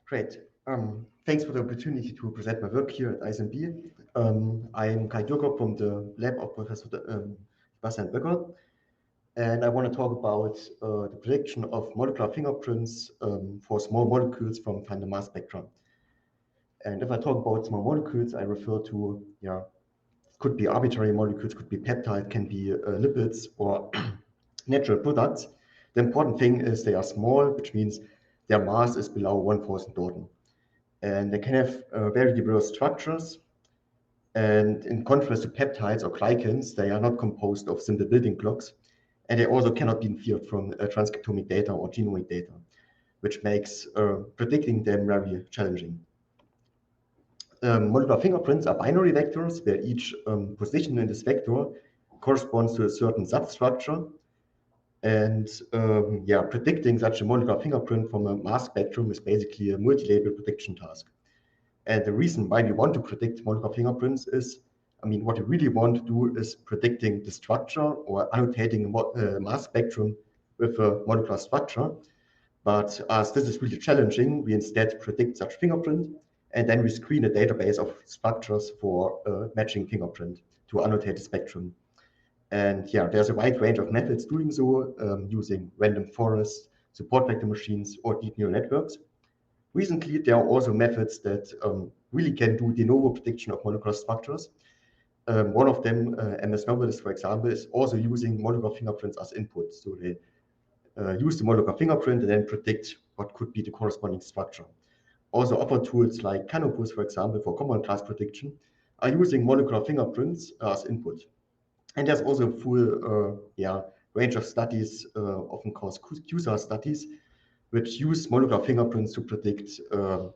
Great. Thanks for the opportunity to present my work here at ISMB. I'm Dührkop from the lab of Professor Sebastian Böcker, and I want to talk about the prediction of molecular fingerprints for small molecules from tandem mass spectra. And if I talk about small molecules, I refer to, could be arbitrary molecules, could be peptide, can be lipids or natural products. The important thing is they are small, which means their mass is below 1,000 Dalton. And they can have very diverse structures. And in contrast to peptides or glycans, they are not composed of simple building blocks. And they also cannot be inferred from transcriptomic data or genomic data, which makes predicting them very challenging. Molecular fingerprints are binary vectors where each position in this vector corresponds to a certain substructure. And predicting such a molecular fingerprint from a mass spectrum is basically a multi-label prediction task. And the reason why we want to predict molecular fingerprints is, what we really want to do is predicting the structure or annotating a mass spectrum with a molecular structure. But as this is really challenging, we instead predict such fingerprint, and then we screen a database of structures for a matching fingerprint to annotate the spectrum. And there's a wide range of methods doing so, using random forests, support vector machines, or deep neural networks. Recently, there are also methods that really can do de novo prediction of molecular structures. One of them, MS Novelist, for example, is also using molecular fingerprints as input. So they use the molecular fingerprint and then predict what could be the corresponding structure. Also, other tools like Canopus, for example, for common class prediction, are using molecular fingerprints as input. And there's also a full range of studies, often called QSAR studies, which use molecular fingerprints to predict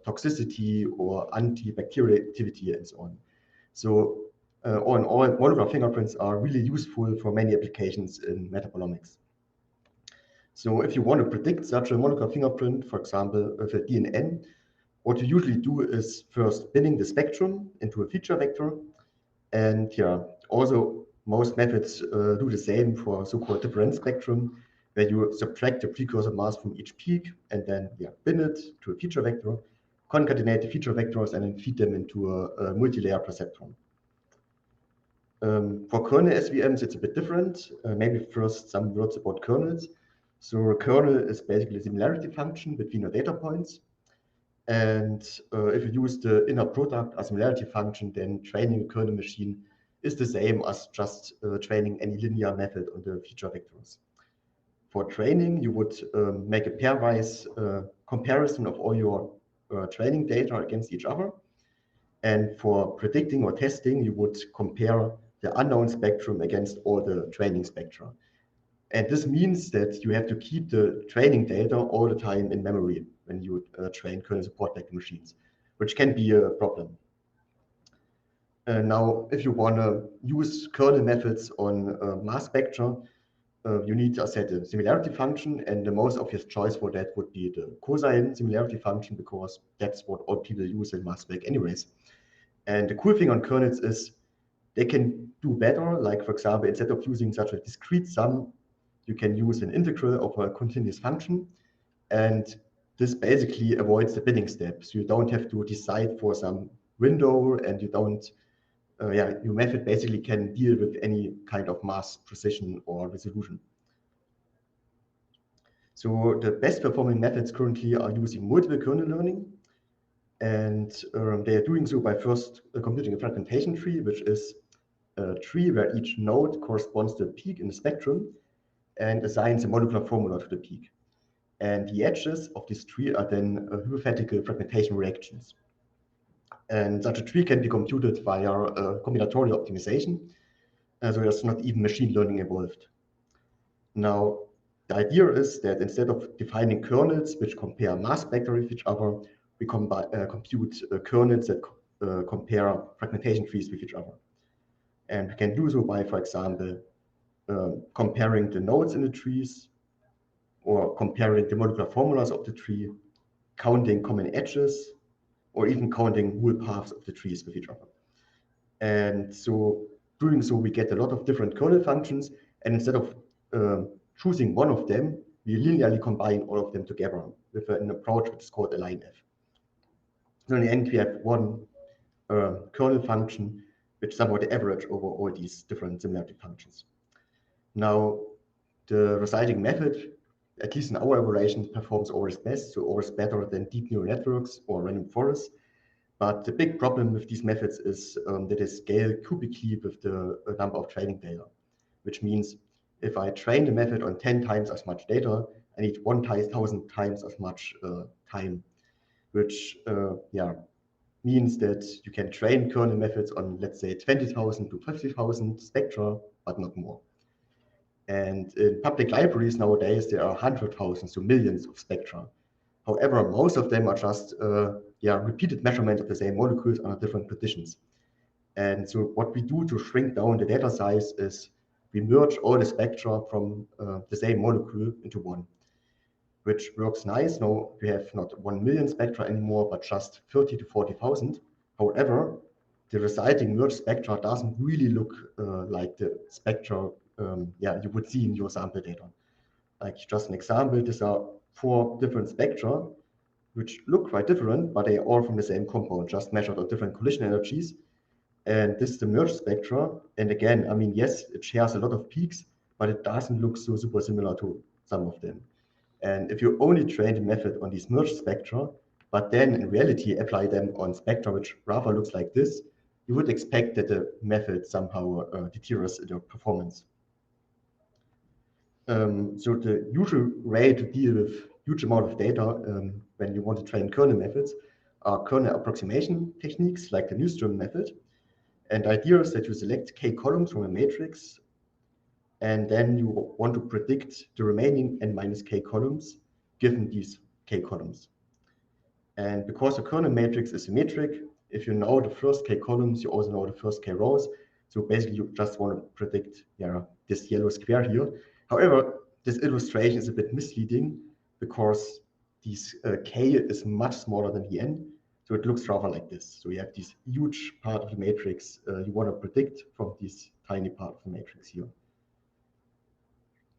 toxicity or antibacterial activity and so on. So all in all, molecular fingerprints are really useful for many applications in metabolomics. So if you want to predict such a molecular fingerprint, for example, with a DNN, what you usually do is first binning the spectrum into a feature vector. And also most methods do the same for so-called difference spectrum, where you subtract the precursor mass from each peak and then bin it to a feature vector, concatenate the feature vectors, and then feed them into a multi-layer perceptron. For kernel SVMs, it's a bit different. Maybe first some words about kernels. So a kernel is basically a similarity function between your data points. And if you use the inner product as similarity function, then training a kernel machine is the same as just training any linear method on the feature vectors. For training, you would make a pairwise comparison of all your training data against each other. And for predicting or testing, you would compare the unknown spectrum against all the training spectra. And this means that you have to keep the training data all the time in memory when you train kernel support vector machines, which can be a problem. Now, if you want to use kernel methods on mass spectra, you need to set a similarity function, and the most obvious choice for that would be the cosine similarity function, because that's what all people use in mass spec anyways. And the cool thing on kernels is they can do better. Like, for example, instead of using such a discrete sum, you can use an integral of a continuous function. And this basically avoids the binning step. So you don't have to decide for some window, and you don't, your method basically can deal with any kind of mass precision or resolution. So the best performing methods currently are using multiple kernel learning. And they are doing so by first computing a fragmentation tree, which is a tree where each node corresponds to a peak in the spectrum and assigns a molecular formula to the peak. And the edges of this tree are then hypothetical fragmentation reactions. And such a tree can be computed via combinatorial optimization, so there's not even machine learning involved. Now, the idea is that instead of defining kernels which compare mass spectra with each other, we compute kernels that compare fragmentation trees with each other. And we can do so by, for example, comparing the nodes in the trees, or comparing the molecular formulas of the tree, counting common edges, or even counting whole paths of the trees with each other. And so doing so, we get a lot of different kernel functions, and instead of choosing one of them, we linearly combine all of them together with an approach which is called align-F. So in the end, we have one kernel function, which is somehow the average over all these different similarity functions. Now, the resulting method, at least in our evaluation, performs always best, so always better than deep neural networks or random forests. But the big problem with these methods is that they scale cubically with the number of training data, which means if I train the method on 10 times as much data, I need 1,000 times as much time, which means that you can train kernel methods on, let's say, 20,000 to 50,000 spectra, but not more. And in public libraries nowadays, there are 100,000 to millions of spectra. However, most of them are just repeated measurements of the same molecules under different conditions. And so what we do to shrink down the data size is we merge all the spectra from the same molecule into one, which works nice. Now we have not 1 million spectra anymore, but just 30 to 40,000. However, the resulting merged spectra doesn't really look like the spectra you would see in your sample data. Like just an example, these are 4 different spectra, which look quite different, but they are all from the same compound, just measured at different collision energies. And this is the merged spectra. And again, I mean, yes, it shares a lot of peaks, but it doesn't look so super similar to some of them. And if you only train the method on these merged spectra, but then in reality apply them on spectra which rather looks like this, you would expect that the method somehow deteriorates in your performance. So the usual way to deal with huge amount of data when you want to train kernel methods are kernel approximation techniques like the Nystrom method. And the idea is that you select k columns from a matrix, and then you want to predict the remaining n minus k columns given these k columns. And because the kernel matrix is symmetric, if you know the first k columns, you also know the first k rows. So basically, you just want to predict this yellow square here. However, this illustration is a bit misleading because this k is much smaller than the n. So it looks rather like this. So you have this huge part of the matrix you want to predict from this tiny part of the matrix here.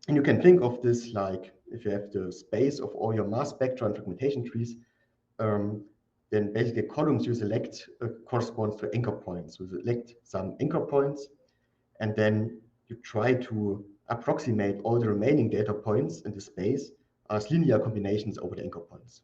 And you can think of this like if you have the space of all your mass spectra and fragmentation trees, then basically columns you select corresponds to anchor points. So you select some anchor points, and then you try to approximate all the remaining data points in the space as linear combinations over the anchor points.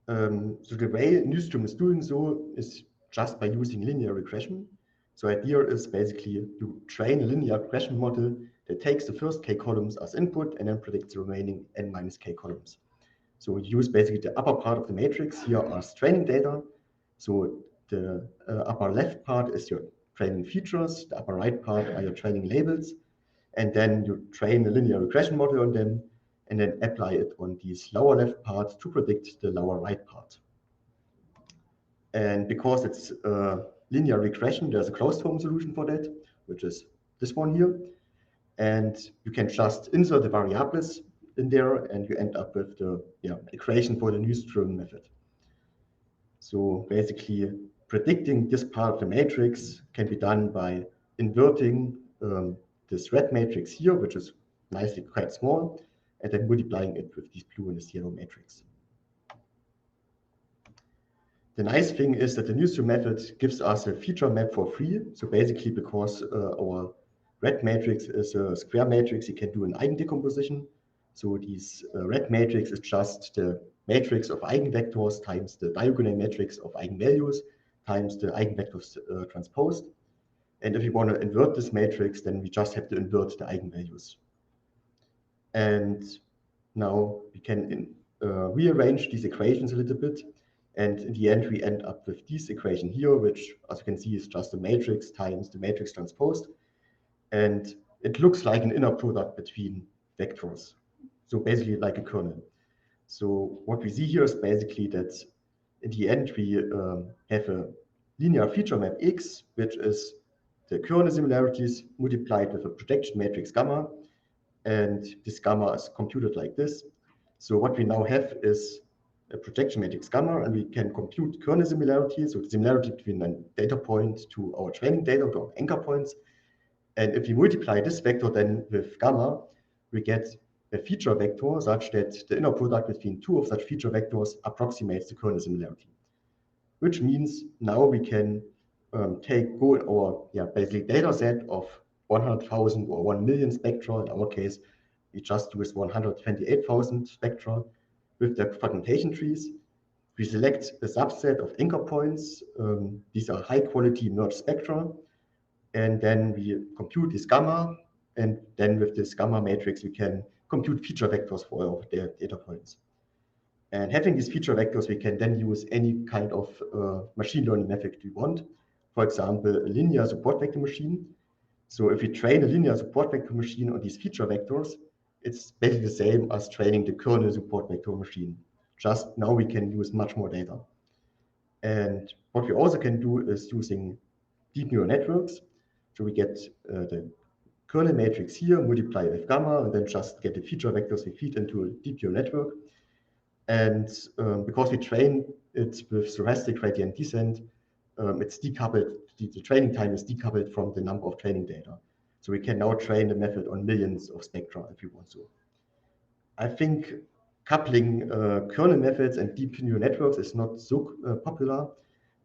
So the way Nystrom is doing so is just by using linear regression. So the idea is basically you train a linear regression model that takes the first k columns as input and then predicts the remaining n minus k columns. So you use basically the upper part of the matrix here as training data. So the upper left part is your training features, the upper right part are your training labels, and then you train a linear regression model on them, and then apply it on these lower left parts to predict the lower right part. And because it's linear regression, there's a closed form solution for that, which is this one here. And you can just insert the variables in there, and you end up with the equation for the Nystrom method. So basically, predicting this part of the matrix can be done by inverting this red matrix here, which is nicely quite small, and then multiplying it with this blue and this yellow matrix. The nice thing is that the Nystrom method gives us a feature map for free. So basically, because our red matrix is a square matrix, you can do an eigendecomposition. So this red matrix is just the matrix of eigenvectors times the diagonal matrix of eigenvalues times the eigenvectors transposed. And if you want to invert this matrix, then we just have to invert the eigenvalues. And now we can rearrange these equations a little bit. And in the end, we end up with this equation here, which, as you can see, is just a matrix times the matrix transposed. And it looks like an inner product between vectors. So basically like a kernel. So what we see here is basically that in the end, we have a linear feature map X, which is the kernel similarities multiplied with a projection matrix gamma. And this gamma is computed like this. So what we now have is a projection matrix gamma, and we can compute kernel similarity, so the similarity between a data point to our training data, to our anchor points. And if we multiply this vector then with gamma, we get a feature vector such that the inner product between two of such feature vectors approximates the kernel similarity. Which means now we can go our basically data set of 100,000 or 1 million spectra. In our case, we just use 128,000 spectra with the fragmentation trees. We select a subset of anchor points. These are high quality merged spectra. And then we compute this gamma. And then with this gamma matrix, we can compute feature vectors for our data points. And having these feature vectors, we can then use any kind of machine learning method we want. For example, a linear support vector machine. So if we train a linear support vector machine on these feature vectors, it's basically the same as training the kernel support vector machine. Just now we can use much more data. And what we also can do is using deep neural networks. So we get the kernel matrix here, multiply with gamma, and then just get the feature vectors we feed into a deep neural network. And because we train it with stochastic gradient descent, it's decoupled, the training time is decoupled from the number of training data. So we can now train the method on millions of spectra if we want to. I think coupling kernel methods and deep neural networks is not so popular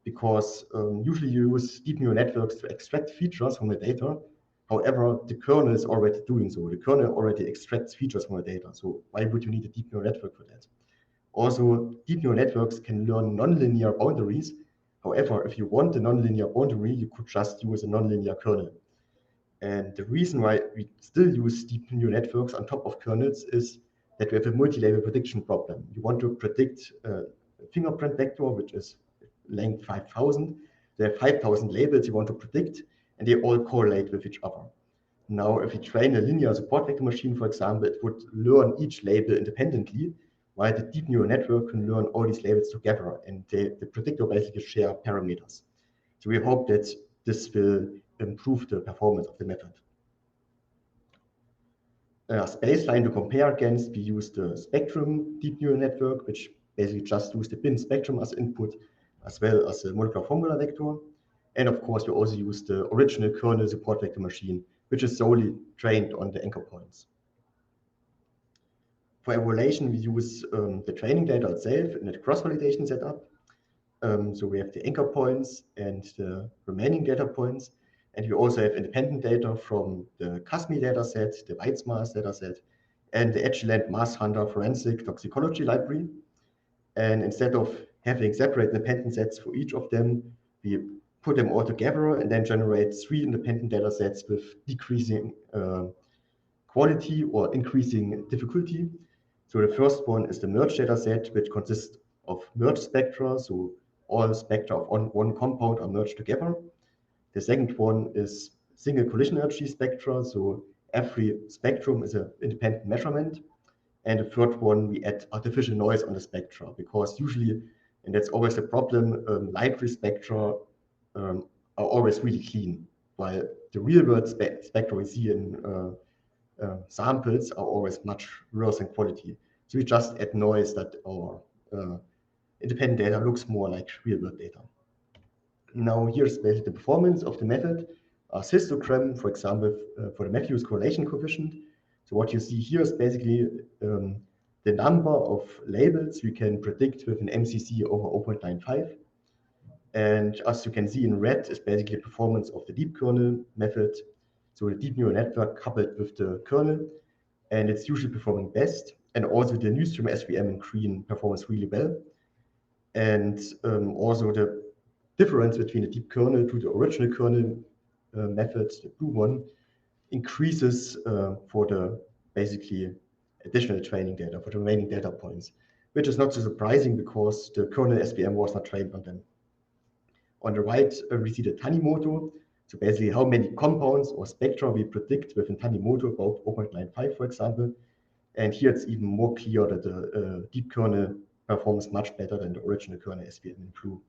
because usually you use deep neural networks to extract features from the data. However, the kernel is already doing so. The kernel already extracts features from the data. So why would you need a deep neural network for that? Also, deep neural networks can learn nonlinear boundaries. However, if you want a nonlinear boundary, you could just use a nonlinear kernel. And the reason why we still use deep neural networks on top of kernels is that we have a multi-label prediction problem. You want to predict a fingerprint vector, which is length 5,000. There are 5,000 labels you want to predict, and they all correlate with each other. Now, if you train a linear support vector machine, for example, it would learn each label independently, while the deep neural network can learn all these labels together, and the predictor basically share parameters. So we hope that this will improve the performance of the method. As baseline to compare against, we use the spectrum deep neural network, which basically just use the bin spectrum as input, as well as the molecular formula vector. And of course, we also use the original kernel support vector machine, which is solely trained on the anchor points. For evaluation, we use the training data itself in a cross-validation setup. So we have the anchor points and the remaining data points. And we also have independent data from the CASMI dataset, the Weizmaß dataset, and the Agilent Mass Hunter Forensic Toxicology Library. And instead of having separate independent sets for each of them, we put them all together and then generate 3 independent data sets with decreasing quality or increasing difficulty. So the first one is the merge data set, which consists of merged spectra. So all spectra of one compound are merged together. The second one is single collision energy spectra. So every spectrum is an independent measurement. And the third one, we add artificial noise on the spectra because usually, and that's always a problem, library spectra are always really clean, while the real world spectra we see in samples are always much worse in quality. So we just add noise that our independent data looks more like real world data. Now here's basically the performance of the method. A histogram, for example, for the Matthews correlation coefficient. So what you see here is basically the number of labels we can predict with an MCC over 0.95. And as you can see in red is basically the performance of the deep kernel method. So the deep neural network coupled with the kernel, and it's usually performing best. And also the Newstrom SVM in green performs really well. And also the difference between the deep kernel to the original kernel method, the blue one, increases for the basically additional training data, for the remaining data points, which is not so surprising because the kernel SVM was not trained on them. On the right, we see the Tanimoto. So basically how many compounds or spectra we predict within Tanimoto, about 0.95, for example. And here it's even more clear that the deep kernel performs much better than the original kernel SVM in blue.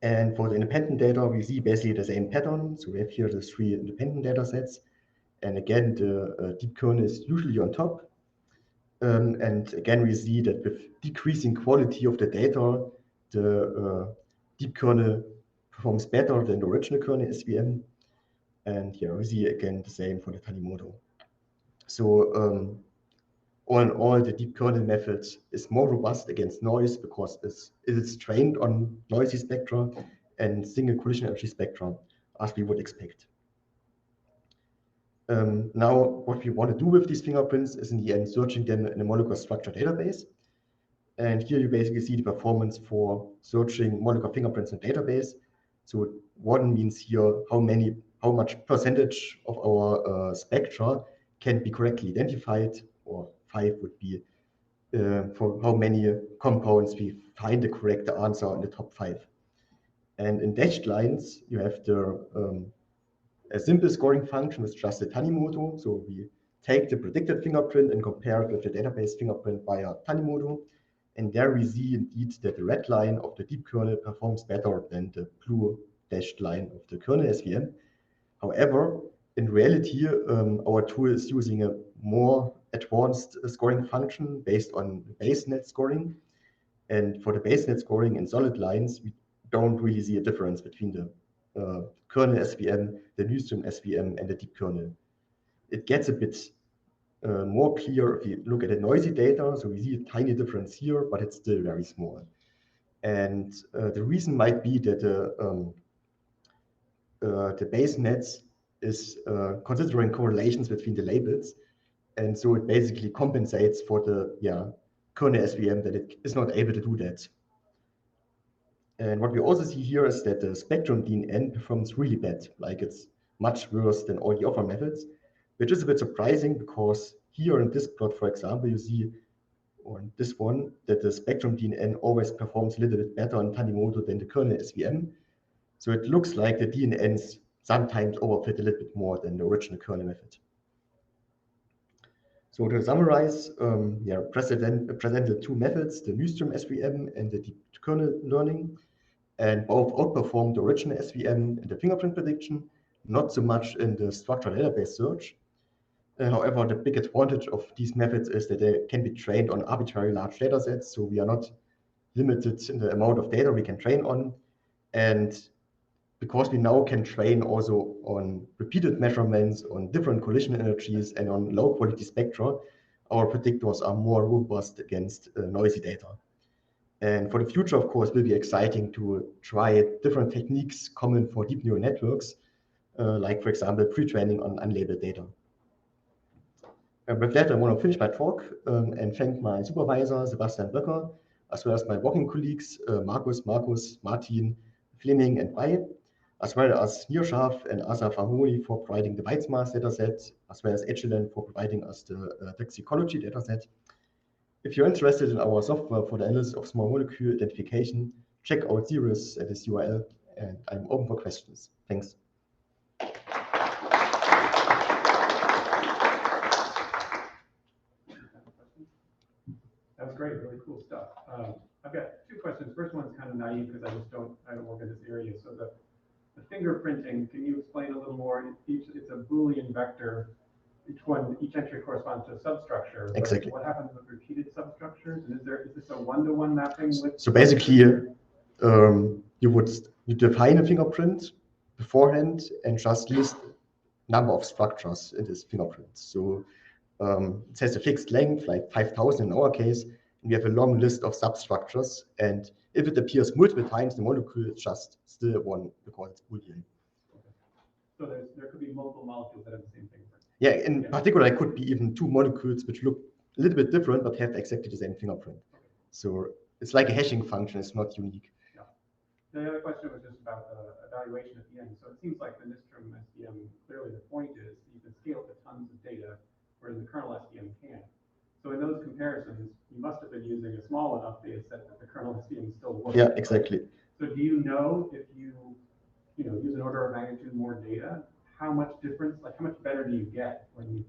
And for the independent data, we see basically the same pattern. So we have here the 3 independent data sets. And again, the deep kernel is usually on top. And again, we see that with decreasing quality of the data, the deep kernel performs better than the original kernel SVM. And here we see again the same for the Tanimoto. So all in all, the deep kernel method is more robust against noise because it is trained on noisy spectra and single collision energy spectra, as we would expect. Now, what we want to do with these fingerprints is in the end searching them in a molecular structure database. And here you basically see the performance for searching molecular fingerprints in database. So one means here how much percentage of our spectra can be correctly identified, or 5 would be for how many compounds we find the correct answer in the top 5. And in dashed lines, you have a simple scoring function with just a Tanimoto. So we take the predicted fingerprint and compare it with the database fingerprint via Tanimoto. And there we see indeed that the red line of the deep kernel performs better than the blue dashed line of the kernel SVM. However, in reality, our tool is using a more advanced scoring function based on base net scoring. And for the base net scoring in solid lines, we don't really see a difference between the kernel SVM, the Nystrom SVM, and the deep kernel. It gets a bit more clear if you look at the noisy data. So we see a tiny difference here, but it's still very small. And the reason might be that the base nets is considering correlations between the labels. And so it basically compensates for the kernel SVM that it is not able to do that. And what we also see here is that the spectrum DNN performs really bad, like it's much worse than all the other methods, which is a bit surprising because here in this plot, for example, you see, or in this one, that the spectrum DNN always performs a little bit better on Tanimoto than the kernel SVM. So it looks like the DNNs sometimes overfit a little bit more than the original kernel method. So to summarize, presented two methods, the Nystrom SVM and the deep kernel learning, and both outperformed the original SVM in the fingerprint prediction, not so much in the structural database search. However, the big advantage of these methods is that they can be trained on arbitrary large data sets, so we are not limited in the amount of data we can train on. And because we now can train also on repeated measurements, on different collision energies, and on low quality spectra, our predictors are more robust against noisy data. And for the future, of course, will be exciting to try different techniques common for deep neural networks, like, for example, pre-training on unlabeled data. With that, I want to finish my talk and thank my supervisor, Sebastian Böcker, as well as my working colleagues, Markus, Martin, Fleming, and Bai, as well as Neerschaf and Asa Fahoui for providing the Weizmaß dataset, as well as Echelon for providing us the toxicology dataset. If you're interested in our software for the analysis of small molecule identification, check out Cirrus at this URL, and I'm open for questions. Thanks. That was great, really cool stuff. I've got two questions. First one's kind of naive because I don't work in this area. So the fingerprinting, can you explain a little more? It's a Boolean vector. Each entry corresponds to a substructure. Exactly. What happens with repeated substructures? And is this a one-to-one mapping with? So basically, you define a fingerprint beforehand and just list number of structures in this fingerprint. So it has a fixed length, like 5,000 in our case, and we have a long list of substructures. And if it appears multiple times, the molecule is just still one because it's Boolean. Okay. So there could be multiple molecules that have the same thing. Yeah, in particular, it could be even two molecules which look a little bit different but have exactly the same fingerprint. Okay. So it's like a hashing function, it's not unique. Yeah. The other question was just about the evaluation at the end. So it seems like the Nystrom SVM, clearly the point is you can scale to tons of data, whereas the kernel SVM can't. So in those comparisons, you must have been using a small enough data set that the kernel SVM still works. Yeah, exactly. Right? So do you know if you use an order of magnitude more data, how much difference, like how much better do you get when you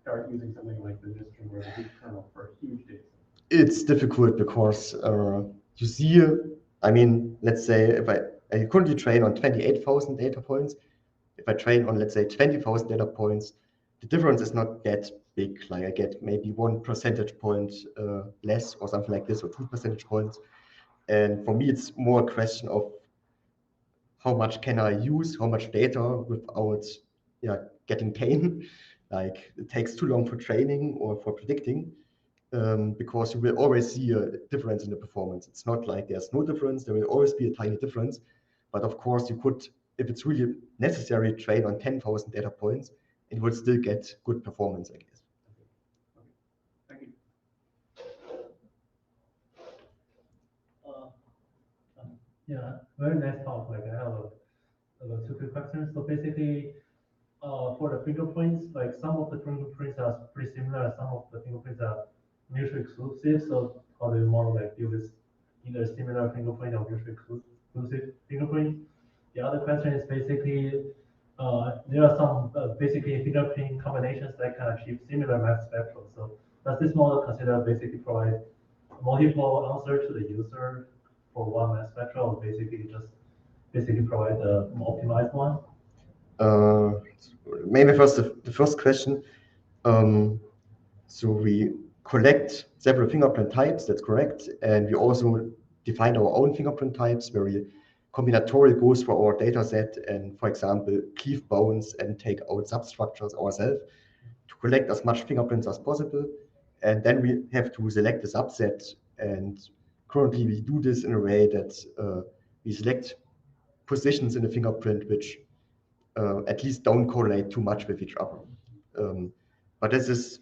start using something like the Nystrom or the deep kernel for a huge data set? It's difficult because you see, I mean, let's say if I currently train on 28,000 data points, if I train on, let's say, 20,000 data points, the difference is not that big. Like I get maybe 1 percentage point less or something like this, or 2 percentage points. And for me, it's more a question of how much can I use, how much data without getting pain. like it takes too long for training or for predicting, because you will always see a difference in the performance. It's not like there's no difference, there will always be a tiny difference. But of course, you could, if it's really necessary, train on 10,000 data points, it would still get good performance, I guess. Thank you. Yeah, very nice talk. Like I have two quick questions. So basically, for the fingerprints, like some of the fingerprints are pretty similar, some of the fingerprints are mutually exclusive. So how do you more like deal with either similar fingerprint or mutually exclusive fingerprint? The other question is basically, there are some basically fingerprint combinations that can achieve similar mass spectrum. So does this model consider basically provide multiple answers to the user for one mass spectrum, or basically just provide the optimized one? Maybe first the first question. So we collect several fingerprint types, that's correct. And we also define our own fingerprint types where we combinatorial goes for our data set and, for example, cleave bones and take out substructures ourselves to collect as much fingerprints as possible. And then we have to select a subset. And currently we do this in a way that we select positions in the fingerprint which at least don't correlate too much with each other. But this is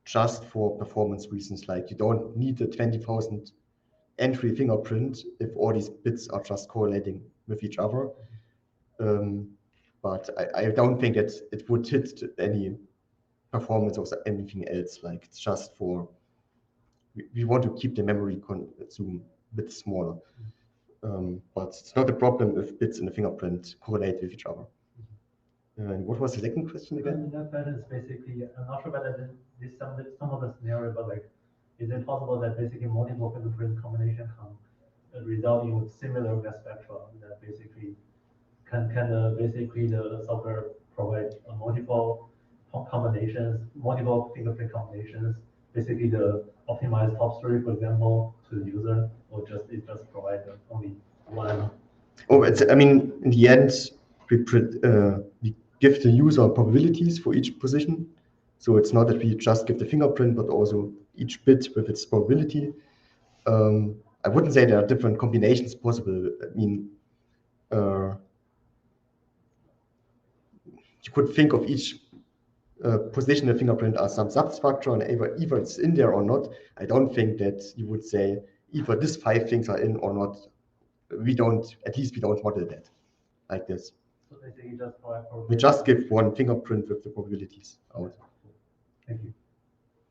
just for performance reasons. Like you don't need a 20,000 entry fingerprint if all these bits are just correlating with each other. But I don't think it would hit any performance or anything else. Like it's just for, we want to keep the memory consume a bit smaller. But it's not a problem if bits in the fingerprint correlate with each other. And what was the second question again? That question is basically, I'm not sure whether this some of the scenario, but like, is it possible that basically multiple fingerprint combination can result in similar mass spectra that basically can basically the software provide multiple combinations, multiple fingerprint combinations, basically the optimized top story, for example, to the user, or it just provide only one? Oh, I mean, in the end, we give the user probabilities for each position. So it's not that we just give the fingerprint, but also each bit with its probability. I wouldn't say there are different combinations possible. I mean, you could think of each position in the fingerprint as some substructure, and either it's in there or not. I don't think that you would say either these 5 things are in or not. At least we don't model that like this. So basically just provide we just give one fingerprint with the probabilities out. Thank you.